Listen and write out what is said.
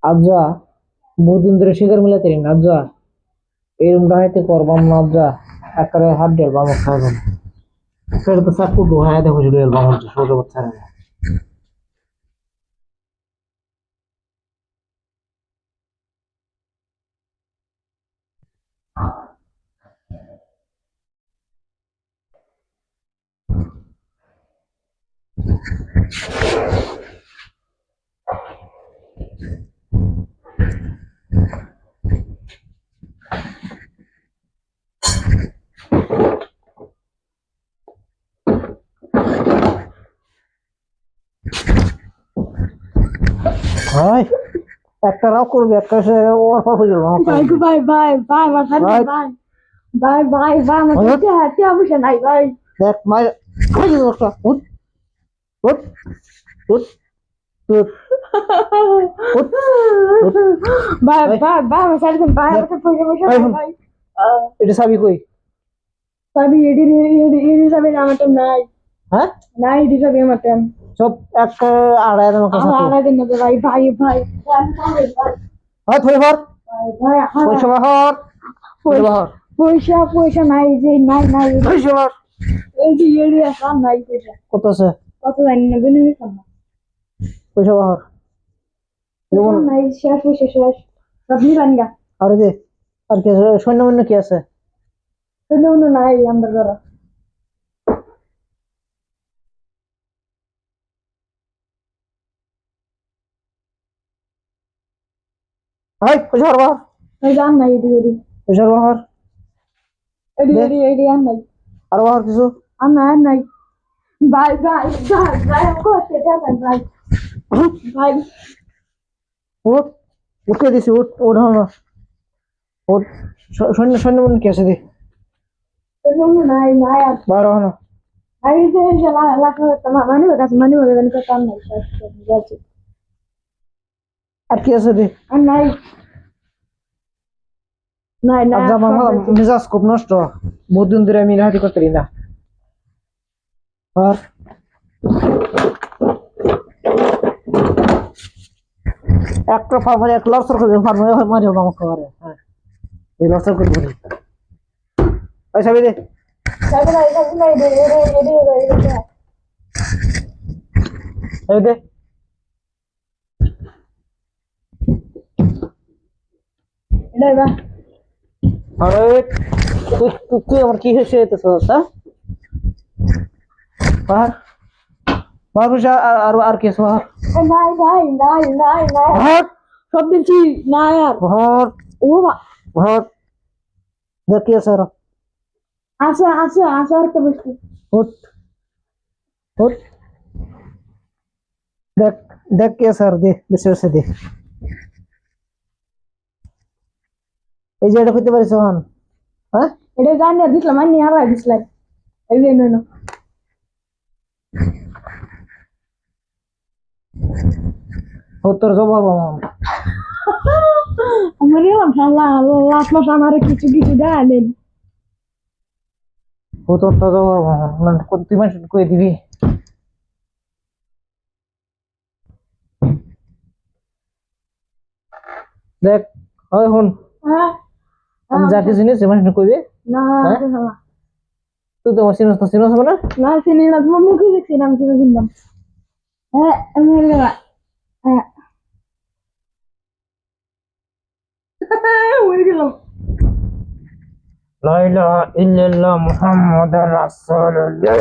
আজ্জা বহুদিন ধরে শিকার মিলাতে না আজ্জা এরম ডাহাইতে করবাম না আজ্জা একবারে হাত ডেল বামক খাইবেন সেটা তো চাকু ঢুকায় দেখো যদি বামক ছোট বাচ্চা ভাই একটা রাও করবি একটা সে ওর পর হয়ে যাবে ভাই ভাই ভাই ভাই আমার সাথে ভাই ভাই ভাই ভাই আমার সাথে হাতে অবশ্য নাই ভাই দেখ মাই ওই যে একটা উঠ উঠ উঠ উঠ ভাই ভাই ভাই আমার সাথে ভাই আমার সাথে পয়সা পয়সা ভাই এটা সাবি কই সবই এডি সবই আমার তো নাই হ্যাঁ নাই এডি সবই আমার তো সব এক আড়াই দাম কাছে আড়াই দিন না ভাই ভাই ভাই হয় থই ভর ভাই পয়সা ভর পয়সা পয়সা নাই যে নাই নাই পয়সা ভর এডি আসা নাই পয়সা কত আছে কত জানি না বেনে নিতাম না পয়সা ভর যেমন নাই শেষ পয়সা শেষ সব নিবান গা আর যে আর কি সৈন্য মন্য কি আছে শুনে নাই আমরা ধরো হয় পয়সা ভর ভর এই জান নাই এডি পয়সা ভর এডি আন নাই আর ভর কিছু আন নাই ভাই ভাই ভাই ভাই করতে যাবেন ভাই ভাই উঠ উঠে দিছি উঠ উঠ না উঠ সৈন্য সৈন্য মন্য কি আছে দে শুনে নাই নাই আর বার হনো আই যে লাখ তোমার মানি হবে জানি কত নাই শেষ যাচ্ছে আর কি আছে দে আর নাই নাই না আজ আমার মেজাজ খুব নষ্ট বহুদিন ধরে আমি হাতি করতে পারি না আর একটা ফার্মারে এক লসর করে ফার্মারে মারিও বামক করে হ্যাঁ এই লসর করে ধরি পয়সা দে নাই দে এই দে এটাই বা আরে তুই আমার কি হয়েছে তো হ্যাঁ বাহার বাহার পয়সা আর আর কি আছে বাহার নাই বাহার সব দিচ্ছি না আর বাহার ও বা বাহার দেখ কি আছে আর আছে আর তো বস্তু উঠ উঠ দেখ দেখ কি আছে আর দে বেশি বেশি দে এই যে এটা করতে পারিস হ্যাঁ এটা জানি আর দিছিলাম আর নিয়ে হারাই দিছিলাম এই যে নয় তোর জবাব আমার এলাম লাখ মাস আমার কিছু কিছু দেন ও তোর তো জবাব তুই মানুষ কই দিবি দেখ হয় হন হ্যাঁ আমি যা কিছু নিয়েছি মানুষ কইবে না তুই তো চিনস তো চিনস না না চিনি না তোমার মুখে দেখছি না আমি চিনি শুনলাম হ্যাঁ আমি হ্যাঁ মরে গেলাম লা ইলাহা ইল্লাল্লাহ মুহাম্মাদুর রাসূলুল্লাহ